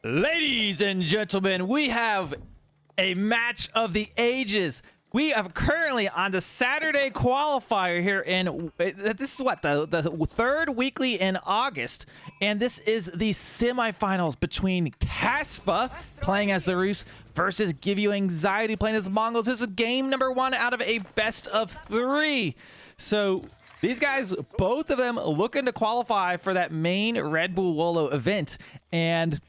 Ladies and gentlemen, we have a match of the ages. We are currently on the Saturday qualifier here in, this is what, the third weekly in August. And this is the semifinals between Kasva, playing as the Rus, versus Give You Anxiety, playing as Mongols. This is game number 1 out of a best of 3. So these guys, both of them looking to qualify for that main Red Bull Wololo event. And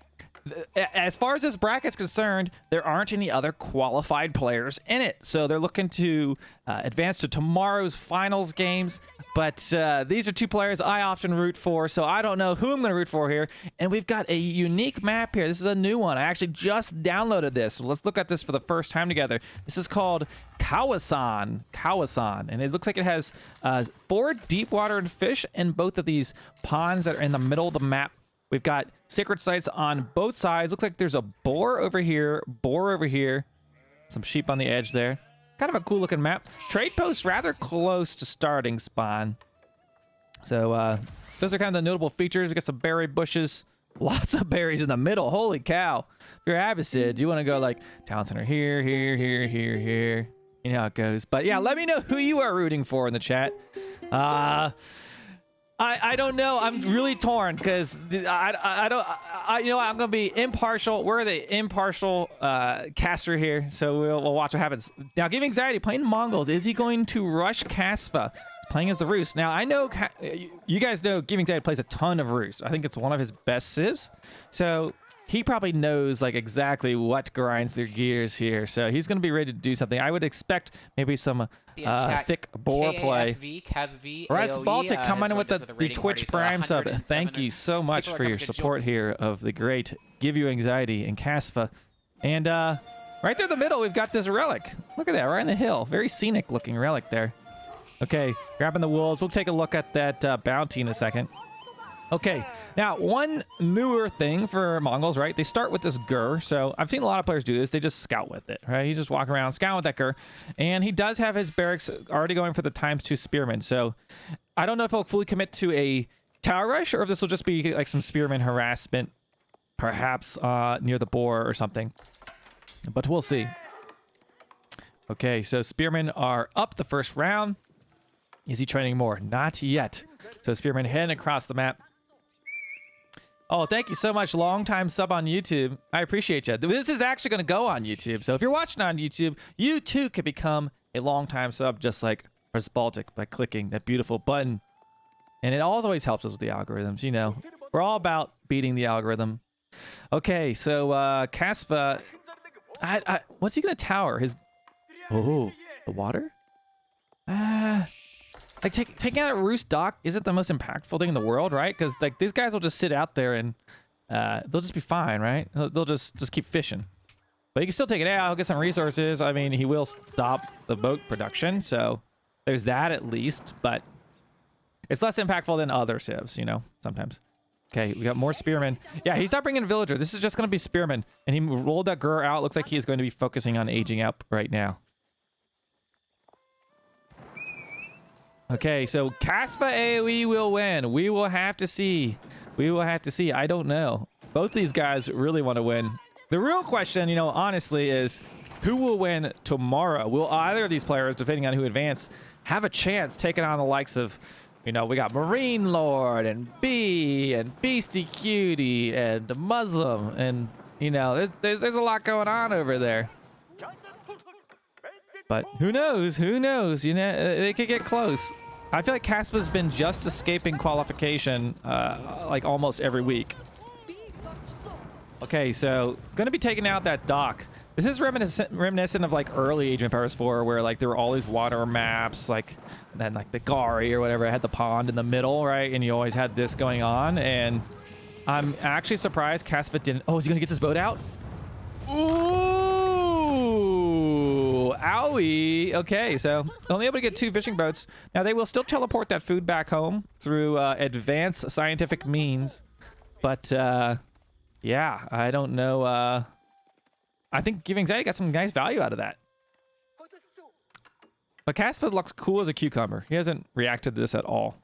as far as this bracket's concerned, there aren't any other qualified players in it. So they're looking to advance to tomorrow's finals games. But these are two players I often root for, so I don't know who I'm going to root for here. And we've got a unique map here. This is a new one. I actually just downloaded this. So let's look at this for the first time together. This is called Kawasan. And it looks like it has 4 deep water fish in both of these ponds that are in the middle of the map. We've got sacred sites on both sides. Looks like there's a boar over here, some sheep on the edge there. Kind of a cool looking map. Trade post rather close to starting spawn. So those are kind of the notable features. We got some berry bushes, lots of berries in the middle. Holy cow. If you're Abbasid, you want to go like town center here. You know how it goes. But yeah, let me know who you are rooting for in the chat. I don't know. I'm really torn because I don't. You know what? I'm gonna be impartial. We're the impartial caster here, so we'll watch what happens. Now, Give Anxiety playing Mongols. Is he going to rush Kasva? He's playing as the Rus. Now, I know you guys know Give Anxiety plays a ton of Rus. I think it's one of his best civs. So he probably knows like exactly what grinds their gears here. So he's gonna be ready to do something. I would expect maybe some thick boar play. Rats Baltic coming in with the Twitch Prime sub. Thank you so much for your support here of the great Give You Anxiety and Kasva. And right there in the middle, we've got this relic. Look at that, right in the hill. Very scenic looking relic there. Okay, grabbing the wolves. We'll take a look at that bounty in a second. Okay, now one newer thing for Mongols, right? They start with this GUA. So I've seen a lot of players do this. They just scout with it, right? He's just walking around scouting with that GUA. And he does have his barracks already going for the ×2 spearmen. So I don't know if he'll fully commit to a tower rush or if this will just be like some spearman harassment, perhaps near the boar or something. But we'll see. Okay, so spearmen are up the first round. Is he training more? Not yet. So spearmen heading across the map. Oh, thank you so much. Long time sub on YouTube. I appreciate you. This is actually going to go on YouTube. So if you're watching on YouTube, you too can become a long time sub just like Rats Baltic by clicking that beautiful button. And it always helps us with the algorithms. You know, we're all about beating the algorithm. Okay, so Kasva, what's he going to tower? The water? Like taking out a Rus dock isn't the most impactful thing in the world, right? Because like these guys will just sit out there and they'll just be fine, right? They'll just keep fishing. But he can still take it out, get some resources. I mean, he will stop the boat production, so there's that at least. But it's less impactful than other civs, you know, sometimes. Okay, we got more spearmen. Yeah, he's not bringing a villager. This is just going to be spearmen. And he rolled that GUA out. Looks like he is going to be focusing on aging up right now. Okay, so Kasva AoE will win. We will have to see. I don't know. Both these guys really want to win. The real question, you know, honestly, is who will win tomorrow? Will either of these players, depending on who advance, have a chance taking on the likes of, you know, we got Marine Lord and B and Beastie Cutie and the Muslim, and you know, there's a lot going on over there. But who knows? You know, they could get close. I feel like Kasva's been just escaping qualification like almost every week. Okay, so gonna be taking out that dock. This is reminiscent of like early Age of Empires 4, where like there were all these water maps, like then like the Gari or whatever had the pond in the middle, right? And you always had this going on. And I'm actually surprised Kasva didn't. Oh, is he gonna get this boat out? Ooh, owie. Okay, so only able to get 2 fishing boats. Now they will still teleport that food back home through advanced scientific means. But yeah, I don't know. I think Give Anxiety got some nice value out of that. But Kasva looks cool as a cucumber. He hasn't reacted to this at all.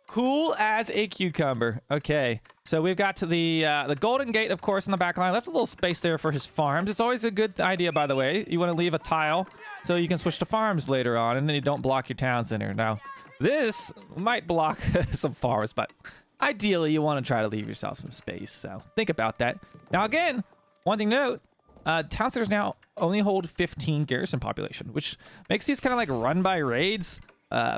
Cool as a cucumber. Okay, so we've got to the Golden Gate, of course, in the back line. Left a little space there for his farms. It's always a good idea, by the way. You want to leave a tile so you can switch to farms later on, and then you don't block your town center. Now, this might block some farms, but ideally, you want to try to leave yourself some space. So think about that. Now, again, one thing to note, town centers now only hold 15 garrison population, which makes these kind of like run by raids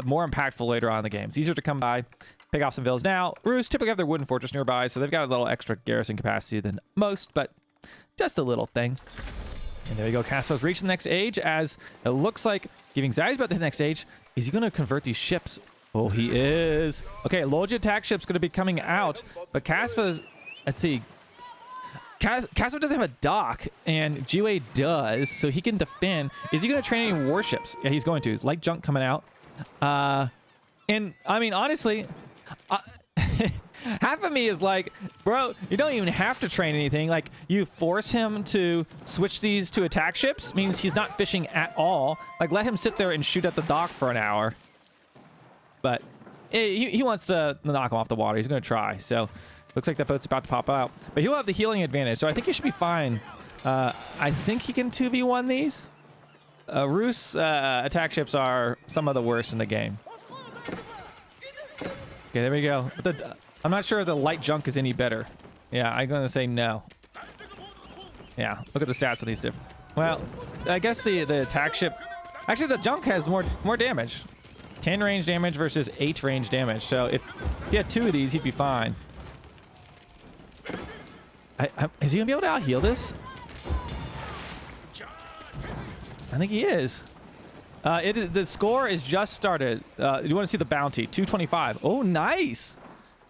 more impactful later on in the game. It's easier to come by, pick off some villas. Now, Roos typically have their wooden fortress nearby, so they've got a little extra garrison capacity than most, but just a little thing. And there you go. Kasva's reached the next age, as it looks like giving anxiety about the next age. Is he going to convert these ships? Oh, he is. Okay, Logia attack ship's going to be coming out, but Kasva's, let's see. Kasva doesn't have a dock, and GUA does, so he can defend. Is he going to train any warships? Yeah, he's going to. His light junk coming out. And I mean, honestly, half of me is like, bro, you don't even have to train anything. Like, you force him to switch these to attack ships means he's not fishing at all. Like, let him sit there and shoot at the dock for an hour. But he wants to knock him off the water. He's going to try. So looks like that boat's about to pop out, but he'll have the healing advantage. So I think he should be fine. I think he can 2v1 these. Roos attack ships are some of the worst in the game. Okay, there we go. I'm not sure if the light junk is any better. Yeah, I'm going to say no. Yeah, look at the stats on these different. Well, I guess the attack ship... Actually, the junk has more damage. 10 range damage versus 8 range damage. So if he had 2 of these, he'd be fine. Is he going to be able to out-heal this? I think he is. The score is just started. You want to see the bounty? 225. Oh, nice.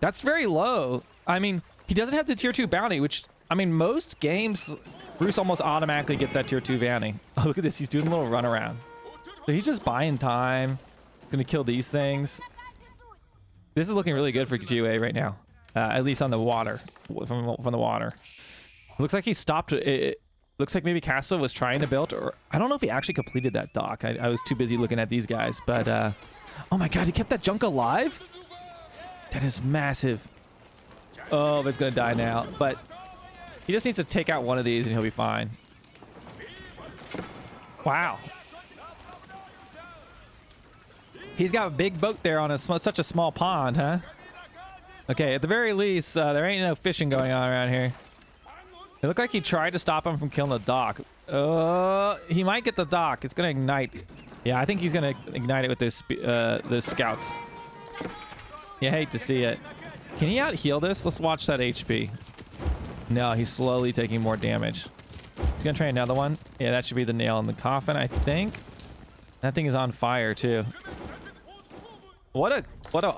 That's very low. I mean, he doesn't have the tier 2 bounty, which, I mean, most games, Bruce almost automatically gets that tier 2 bounty. Oh, look at this. He's doing a little run around. So he's just buying time. Going to kill these things. This is looking really good for GUA right now. At least on the water. From the water. Looks like he stopped. It looks like maybe Kasva was trying to build, or I don't know if he actually completed that dock. I was too busy looking at these guys, but oh my god, he kept that junk alive? That is massive. Oh, it's gonna die now, but he just needs to take out one of these and he'll be fine. Wow. He's got a big boat there on such a small pond, huh? Okay, at the very least, there ain't no fishing going on around here. It looked like he tried to stop him from killing the dock. He might get the dock. It's gonna ignite. Yeah, I think he's gonna ignite it with this the scouts. You hate to see it. Can he out-heal this? Let's watch that HP. No, he's slowly taking more damage. He's gonna try another one. Yeah, that should be the nail in the coffin, I think. That thing is on fire too. What a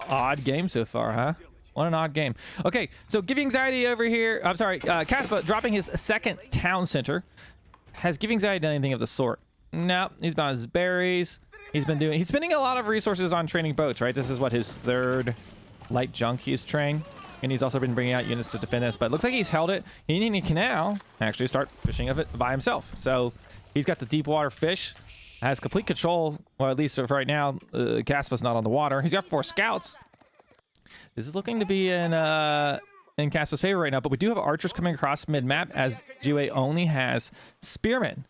odd game so far, huh? What an odd game. Okay, so giving anxiety over here. I'm sorry, Kasva dropping his second town center. Has giving anxiety done anything of the sort? No, he's bought his berries. He's spending a lot of resources on training boats, right? This is what his third light junk he's trained. And he's also been bringing out units to defend this, but it looks like he's held it. He can now actually start fishing of it by himself. So he's got the deep water fish, has complete control, or at least for right now, Kasva's not on the water. He's got 4 scouts. This is looking to be in Kasva's favor right now, but we do have archers coming across mid-map as GUA only has spearmen.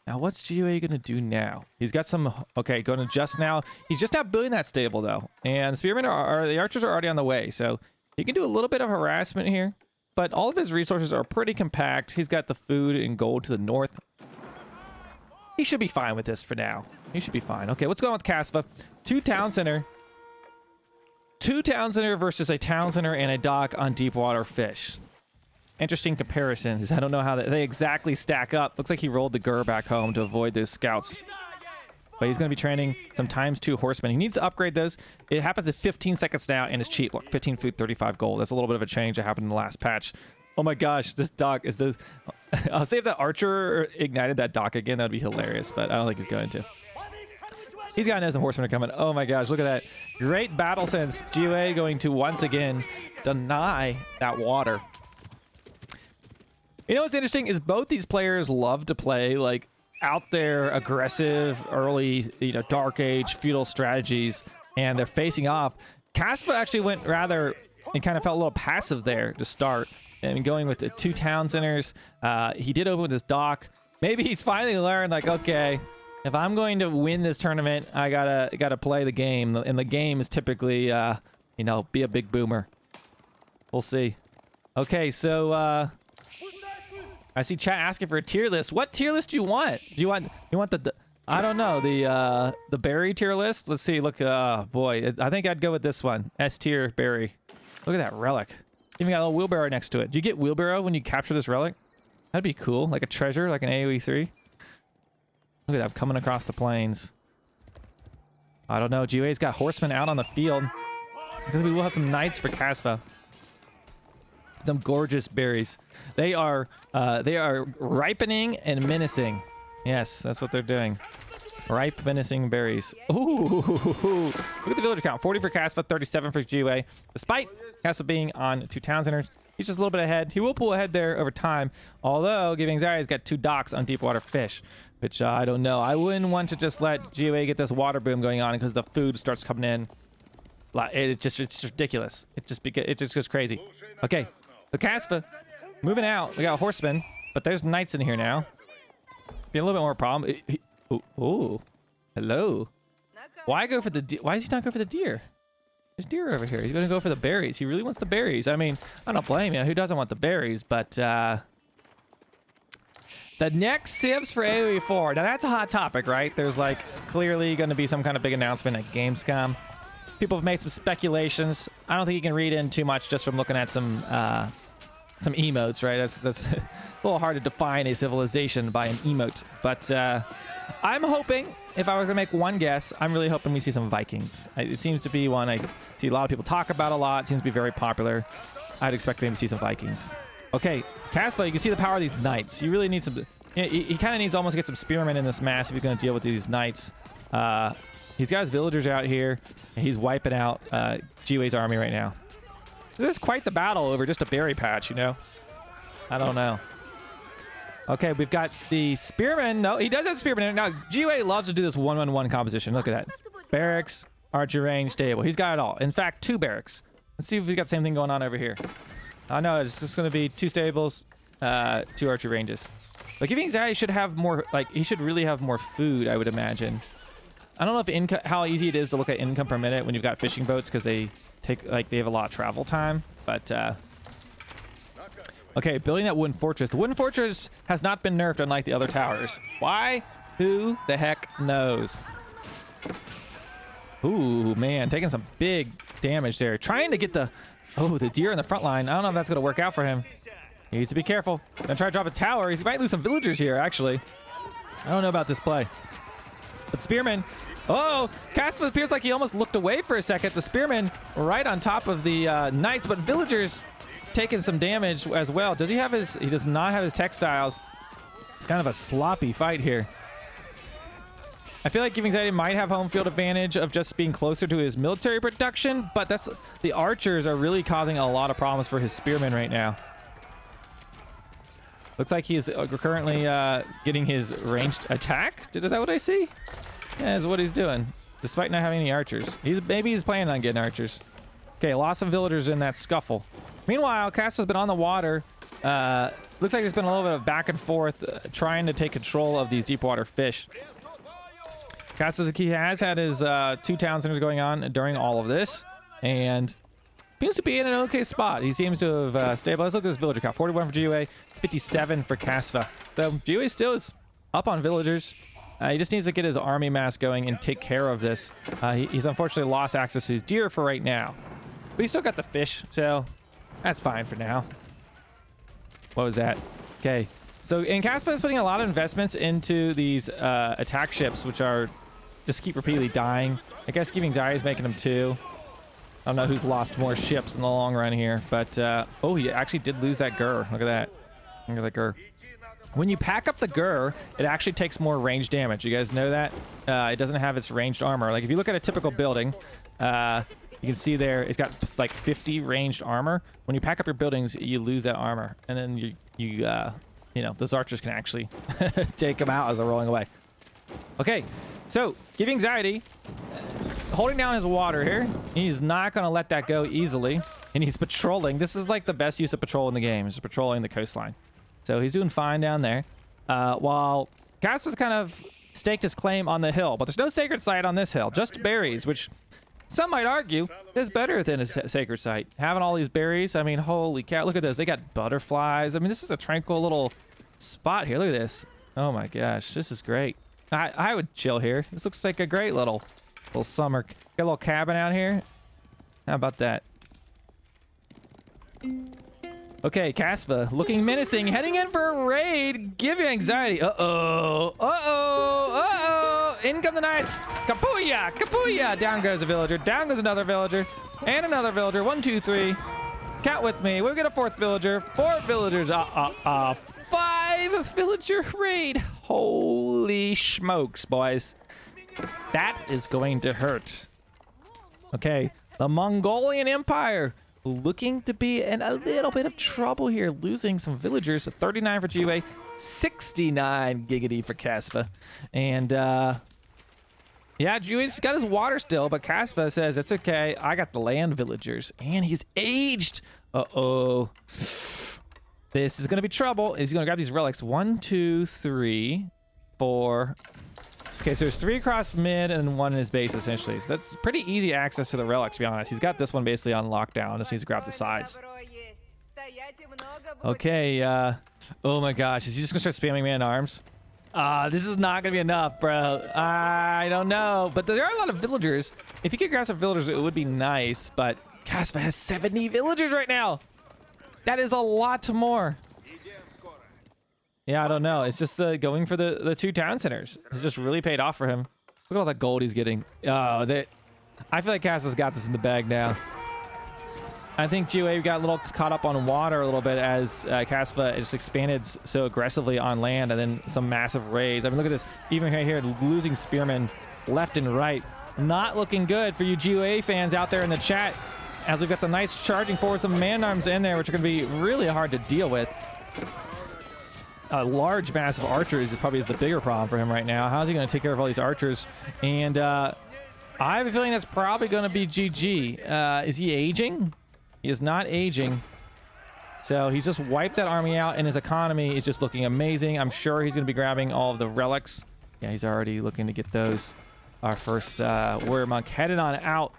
Now, what's GUA going to do now? He's got some... Okay, going to just now... He's just not building that stable, though. And spearmen the archers are already on the way, so he can do a little bit of harassment here. But all of his resources are pretty compact. He's got the food and gold to the north. He should be fine with this for now. He should be fine. Okay, what's going on with Kasva? 2 town center. 2 town center versus a town center and a dock on deep water fish. Interesting comparisons. I don't know how they exactly stack up. Looks like he rolled the GUA back home to avoid those scouts. But he's going to be training some ×2 horsemen. He needs to upgrade those. It happens at 15 seconds now, and it's cheap. Look, 15 food, 35 gold. That's a little bit of a change that happened in the last patch. Oh my gosh, this dock is this... I'll say if that archer ignited that dock again, that'd be hilarious, but I don't think he's going to. He's got to know some horsemen are coming. Oh my gosh, look at that. Great battle sense. GUA going to once again deny that water. You know what's interesting is both these players love to play like out there aggressive early, Dark Age feudal strategies, and they're facing off. Kasva actually went rather and kind of felt a little passive there to start. And going with the 2 town centers, he did open with his dock. Maybe he's finally learned, like, okay, if I'm going to win this tournament, I gotta play the game, and the game is typically, you know, be a big boomer. We'll see. Okay, so I see chat asking for a tier list. What tier list do you want? Do you want the I don't know, the berry tier list? Let's see. Look, boy, I think I'd go with this one. S tier berry. Look at that relic. Even got a little wheelbarrow next to it. Do you get wheelbarrow when you capture this relic? That'd be cool. Like a treasure, like an AoE3. Look at that, coming across the plains. I don't know. GUA's got horsemen out on the field. Because we will have some knights for Kasva. Some gorgeous berries. They are ripening and menacing. Yes, that's what they're doing. Ripe, menacing berries. Ooh, look at the villager count. 40 for Kasva, 37 for GUA. Despite Kasva being on 2 town centers, he's just a little bit ahead. He will pull ahead there over time. Although, giving anxiety, he's got 2 docks on deep water fish, which I don't know. I wouldn't want to just let GUA get this water boom going on because the food starts coming in. It's ridiculous. It just goes crazy. Okay, so Kasva moving out. We got horsemen, but there's knights in here now. Be a little bit more problem. Oh, hello. Why go for the why does he not go for the deer? There's deer over here. He's gonna go for the berries. He really wants the berries. I mean, I don't blame you. Who doesn't want the berries? But the next civs for AoE4. Now that's a hot topic, right? There's like clearly going to be some kind of big announcement at Gamescom. People have made some speculations. I don't think you can read in too much just from looking at some emotes, right? That's a little hard to define a civilization by an emote. But I'm hoping, if I was going to make one guess, I'm really hoping we see some Vikings. It seems to be one I see a lot of people talk about a lot. It seems to be very popular. I'd expect maybe to see some Vikings. Okay, Kasva, you can see the power of these knights. You really need some... He kind of needs almost to get some spearmen in this mass if he's going to deal with these knights. He's got his villagers out here, and he's wiping out GUA's army right now. This is quite the battle over just a berry patch, you know? I don't know. Okay, we've got the spearmen. No, he does have spearmen. Now, GUA loves to do this 1-1-1 composition. Look at that. Barracks, archer range, stable. He's got it all. In fact, 2 barracks. Let's see if we've got the same thing going on over here. No, it's just going to be 2 stables, 2 archer ranges. But giving anxiety should have more, like, he should really have more food, I would imagine. I don't know if how easy it is to look at income per minute when you've got fishing boats because they have a lot of travel time. But, okay, building that wooden fortress. The wooden fortress has not been nerfed unlike the other towers. Why? Who the heck knows? Ooh, man, taking some big damage there. Trying to get the deer in the front line. I don't know if that's going to work out for him. He needs to be careful. Gonna try to drop a tower. He might lose some villagers here, actually. I don't know about this play. But spearmen. Oh, Kasva appears like he almost looked away for a second. The spearmen right on top of the knights, but villagers taking some damage as well. Does he have his... He does not have his textiles. It's kind of a sloppy fight here. I feel like Giving Anxiety might have home field advantage of just being closer to his military production, but the archers are really causing a lot of problems for his spearmen right now. Looks like he is currently getting his ranged attack. Is that what I see? Yeah, that's what he's doing, despite not having any archers. Maybe he's planning on getting archers. Okay, lost some villagers in that scuffle. Meanwhile, Kasva's been on the water. Looks like there's been a little bit of back and forth trying to take control of these deep water fish. Kasva, he has had his 2 town centers going on during all of this, and seems to be in an okay spot. He seems to have stabilized. Look at this villager count. 41 for GUA, 57 for Kasva. So GUA still is up on villagers. He just needs to get his army mass going and take care of this. He's unfortunately lost access to his deer for right now. But he's still got the fish, so that's fine for now. What was that? Okay. So, and Kasva is putting a lot of investments into these attack ships, which are just keep repeatedly dying. I guess Giving Anxiety is making them too. I don't know who's lost more ships in the long run here, but oh, he actually did lose that GUR. Look at that. Look at that GUR. When you pack up the GUR, it actually takes more range damage. You guys know that? It doesn't have its ranged armor. Like if you look at a typical building, you can see there it's got like 50 ranged armor. When you pack up your buildings, you lose that armor, and then you know, those archers can actually take them out as they're rolling away. Okay, so Giving Anxiety holding down his water here. He's not going to let that go easily. And he's patrolling. This is like the best use of patrol in the game, is patrolling the coastline. So he's doing fine down there. While Kasva's kind of staked his claim on the hill. But there's no sacred site on this hill. Just berries, which some might argue is better than a sacred site. Having all these berries, I mean, holy cow. Look at this. They got butterflies. I mean, this is a tranquil little spot here. Look at this. Oh my gosh. This is great. I would chill here. This looks like a great little summer. Got a little cabin out here. How about that? Okay, Kasva looking menacing, heading in for a raid. Give you anxiety. Uh-oh. Uh-oh. Uh-oh. In come the knights. Kapuya. Kapuya. Down goes a villager. Down goes another villager. And another villager. 1, 2, 3. Count with me. We'll get a 4th villager. 4 villagers. 5 villager raid. Holy smokes, boys. That is going to hurt. Okay, the Mongolian Empire looking to be in a little bit of trouble here, losing some villagers. 39 for GUA, 69 giggity for Kasva. And yeah, GUA's got his water still, but Kasva says it's okay. I got the land villagers, and he's aged. Uh-oh. This is gonna be trouble. He's gonna grab these relics. 1, 2, 3, 4. Okay, so there's 3 across mid and 1 in his base, essentially. So that's pretty easy access to the relics, to be honest. He's got this one basically on lockdown. Just needs to grab the sides. Okay, oh my gosh. Is he just gonna start spamming man-at-arms? This is not gonna be enough, bro. I don't know. But there are a lot of villagers. If you could grab some villagers, it would be nice. But Kasva has 70 villagers right now. That is a lot more. Yeah, I don't know. It's just going for the 2 town centers. It's just really paid off for him. Look at all that gold he's getting. Oh, I feel like Kasva's got this in the bag now. I think GUA got a little caught up on water a little bit as Kasva just expanded so aggressively on land, and then some massive raids. I mean, look at this. Even right here, losing spearmen left and right. Not looking good for you GUA fans out there in the chat, as we've got the Knights charging forward, some man-arms in there, which are going to be really hard to deal with. A large, massive archers is probably the bigger problem for him right now. How's he going to take care of all these archers? And I have a feeling that's probably going to be GG. Is he aging? He is not aging. So he's just wiped that army out, and his economy is just looking amazing. I'm sure he's going to be grabbing all of the relics. Yeah, he's already looking to get those. Our first warrior monk headed on out.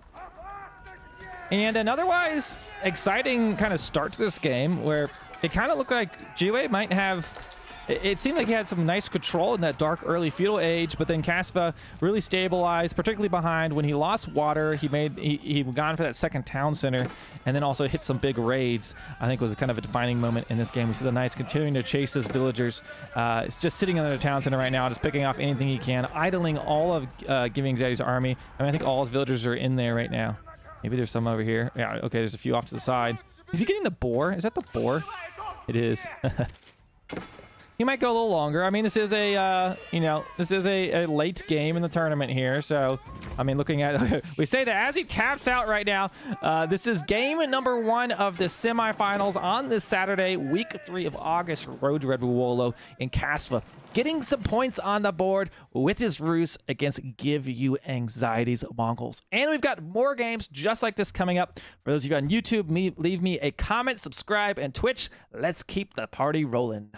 And an otherwise exciting kind of start to this game, where it kind of looked like GUA might have... It seemed like he had some nice control in that dark early feudal age, but then Kasva really stabilized, particularly behind. When he lost water, he gone for that 2nd town center, and then also hit some big raids. I think was kind of a defining moment in this game. We see the Knights continuing to chase his villagers. It's just sitting in the town center right now, just picking off anything he can, idling all of Giving Anxiety's army. I mean, I think all his villagers are in there right now. Maybe there's some over here. Yeah, okay, there's a few off to the side. Is he getting the boar? Is that the boar? It is. He might go a little longer. I mean, this is a, this is a late game in the tournament here. So, I mean, looking at, we say that as he taps out right now, this is game number 1 of the semifinals on this Saturday, week 3 of August, Road to Red Bull Wololo in Kasva. Getting some points on the board with his Rus against Give You Anxiety's Mongols. And we've got more games just like this coming up. For those of you on YouTube, leave me a comment, subscribe, and Twitch. Let's keep the party rolling.